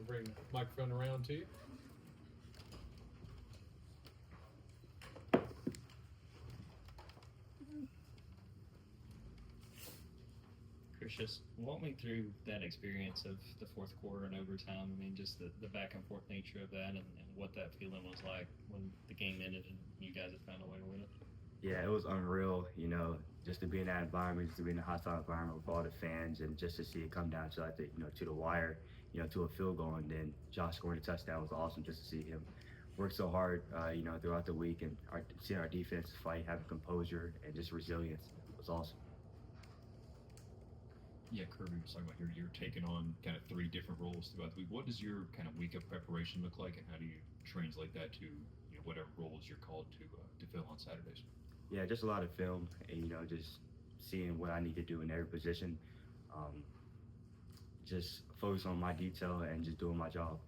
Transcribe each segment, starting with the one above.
We'll bring the microphone around to you. Chris, just walk me through that experience of the fourth quarter and overtime. I mean, just the back and forth nature of that and what that feeling was like when the game ended and you guys had found a way to win it. Yeah, it was unreal, just to be in that environment, just to be in a hostile environment with all the fans, and just to see it come down to like to the wire, to a field goal, and then Josh scoring a touchdown was awesome. Just to see him work so hard, throughout the week, and seeing our defense fight, having composure and just resilience was awesome. Yeah, Kirby was talking about you're taking on kind of three different roles throughout the week. What does your kind of week of preparation look like, and how do you translate that to whatever roles you're called to fill on Saturdays? Yeah, just a lot of film, and just seeing what I need to do in every position. Um, just focus on my detail and just doing my job.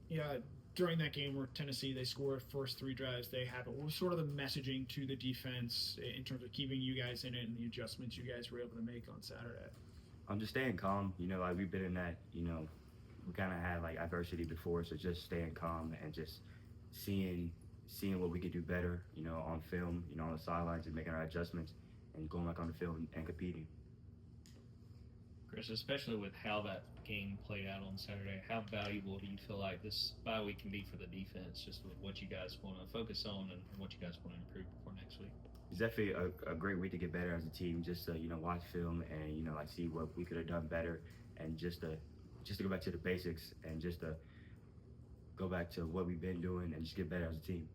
Yeah, during that game where Tennessee they scored first three drives they had, but what was sort of the messaging to the defense in terms of keeping you guys in it and the adjustments you guys were able to make on Saturday? I'm just staying calm. Like we've been in that. We kind of had like adversity before, so just staying calm and just seeing what we could do better. On film. On the sidelines and making our adjustments and going back on the field and competing. Chris, especially with how that game played out on Saturday, how valuable do you feel like this bye week can be for the defense, just with what you guys want to focus on and what you guys want to improve for next week? It's definitely a great week to get better as a team, just to watch film and like see what we could have done better, and just to go back to the basics and just to go back to what we've been doing and just get better as a team.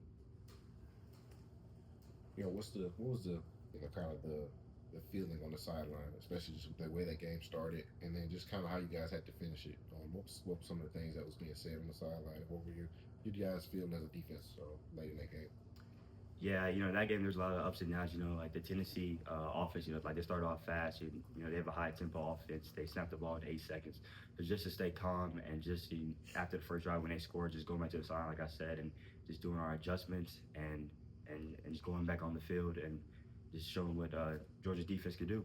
What was the kind of the feeling on the sideline, especially just with the way that game started, and then just kind of how you guys had to finish it. What were some of the things that was being said on the sideline? What were you guys feeling as a defense late in that game? Yeah, that game there's a lot of ups and downs. Like the Tennessee offense, like they started off fast. And, they have a high tempo offense. They snapped the ball in 8 seconds. So just to stay calm and just after the first drive when they scored, just going back to the sideline, like I said, and just doing our adjustments and just going back on the field and just showing what Georgia's defense could do.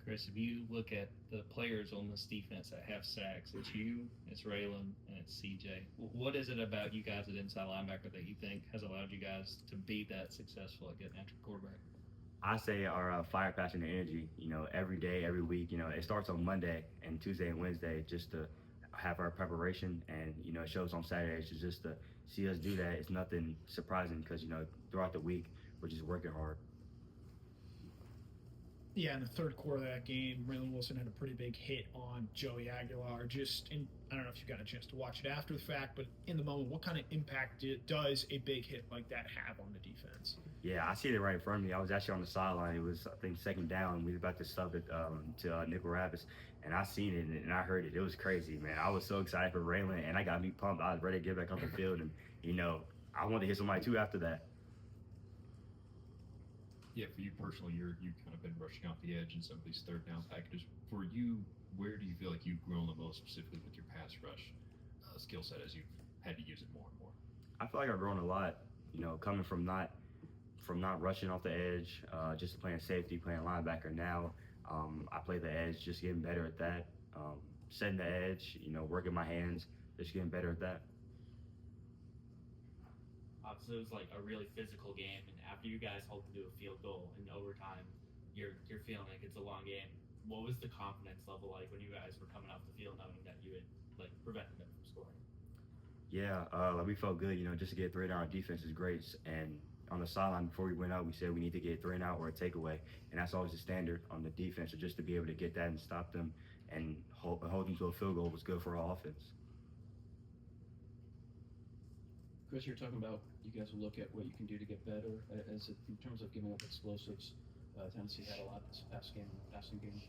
Chris, if you look at the players on this defense that have sacks, it's you, it's Raylan, and it's CJ. What is it about you guys at inside linebacker that you think has allowed you guys to be that successful at getting after the quarterback? I say our fire, passion, and energy. Every day, every week. It starts on Monday and Tuesday and Wednesday just to have our preparation, and it shows on Saturdays. Just to see us do that, it's nothing surprising because throughout the week we're just working hard. Yeah, in the third quarter of that game, Raylan Wilson had a pretty big hit on Joey Aguilar. I don't know if you got a chance to watch it after the fact, but in the moment, what kind of impact does a big hit like that have on the defense? Yeah, I see it right in front of me. I was actually on the sideline. It was, I think, second down. We were about to sub it to Nickel Rapids, and I seen it and I heard it. It was crazy, man. I was so excited for Raylan, and I got me pumped. I was ready to get back on the field, and I wanted to hit somebody too after that. Yeah, for you personally, you've kind of been rushing off the edge in some of these third down packages. For you, where do you feel like you've grown the most specifically with your pass rush skill set as you've had to use it more and more? I feel like I've grown a lot. Coming from not rushing off the edge, just playing safety, playing linebacker. Now I play the edge, just getting better at that. Setting the edge, working my hands, just getting better at that. So it was like a really physical game, and after you guys hold to do a field goal in overtime, you're feeling like it's a long game. What was the confidence level like when you guys were coming off the field, knowing that you had prevented them from scoring? Yeah, we felt good. Just to get 3 and out. Our defense is great, and on the sideline before we went out, we said we need to get 3 and out or a takeaway, and that's always the standard on the defense. So just to be able to get that and stop them and hold them to a field goal was good for our offense. Chris, you're talking about you guys will look at what you can do to get better in terms of giving up explosives. Tennessee had a lot this passing game.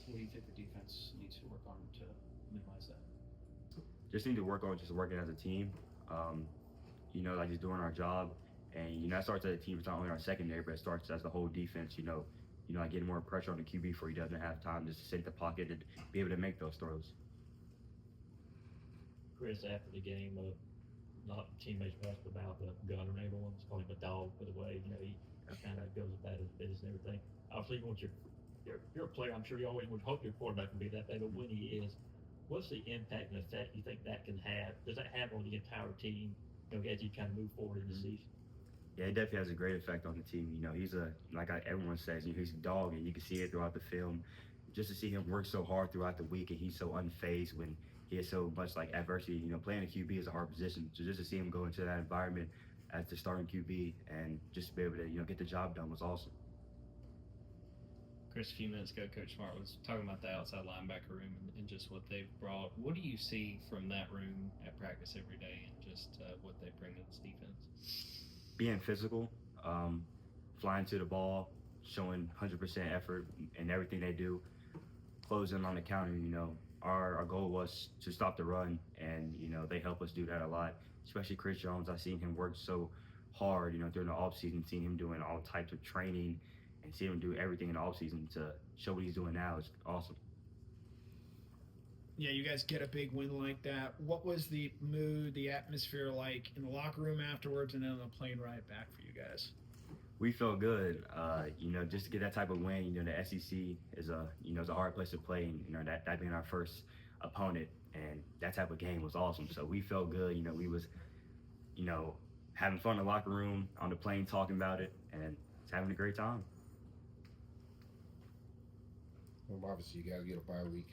What do you think the defense needs to work on to minimize that? Just need to work on just working as a team. Like just doing our job, and that starts as a team. It's not only our secondary, but it starts as the whole defense. Like getting more pressure on the QB before he doesn't have time just to sit in the pocket and be able to make those throws. Chris, after the game, not teammates asked about the gunner and everyone's calling him a dog for the way he kind of goes about his business and everything. Obviously, you want your you're a player. I'm sure you always would hope your quarterback would be that big, but when he is, what's the impact and effect you think that can have? Does that have on the entire team? As you kind of move forward in the season. Yeah, it definitely has a great effect on the team. He's everyone says, he's a dog, and you can see it throughout the film. Just to see him work so hard throughout the week, and he's so unfazed when he has so much adversity. Playing a QB is a hard position. So just to see him go into that environment as the starting QB and just be able to get the job done was awesome. Chris, a few minutes ago, Coach Smart was talking about the outside linebacker room and just what they've brought. What do you see from that room at practice every day and just what they bring to this defense? Being physical, flying to the ball, showing 100% effort in everything they do, closing on the counter. Our goal was to stop the run, and they help us do that a lot. Especially Chris Jones, I've seen him work so hard, during the offseason, seeing him doing all types of training and seeing him do everything in the offseason to show what he's doing now is awesome. Yeah, you guys get a big win like that. What was the mood, the atmosphere like in the locker room afterwards, and then on the plane ride back for you guys? We felt good. Just to get that type of win. The SEC is a hard place to play, and that being our first opponent, and that type of game was awesome. So we felt good. We was, having fun in the locker room, on the plane, talking about it, and just having a great time. Obviously, you guys get a bye week.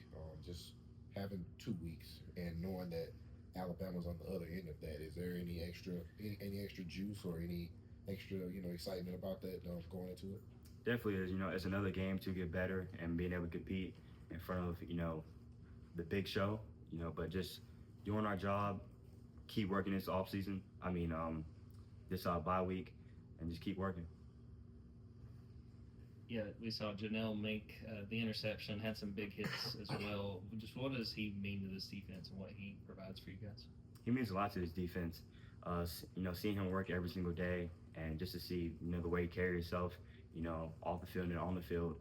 Just having 2 weeks and knowing that Alabama's on the other end of that, is there any extra juice or any extra excitement about that going into it? Definitely is. It's another game to get better and being able to compete in front of the big show. But just doing our job, keep working this off season. This bye week, and just keep working. Yeah, we saw Janelle make the interception, had some big hits as well. Just what does he mean to this defense and what he provides for you guys? He means a lot to this defense. Seeing him work every single day, and just to see the way he carries himself, off the field and on the field,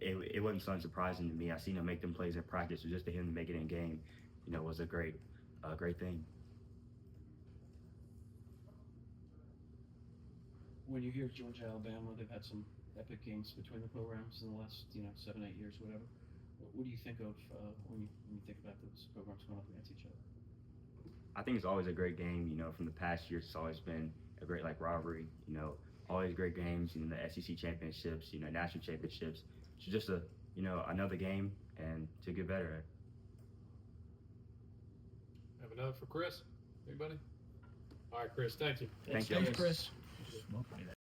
it wasn't something surprising to me. I seen him make them plays in practice, so just to him to make it in game, was a great thing. When you hear Georgia, Alabama, they've had some epic games between the programs in the last 7, 8 years, whatever. What do you think of when you think about those programs going up against each other? I think it's always a great game. From the past years, it's always been a great rivalry. Always great games. The SEC championships, national championships. It's just another game, and to get better at. Have another for Chris? Anybody? All right, Chris, thank you. Thank you. Thanks, Chris. Smoke me that.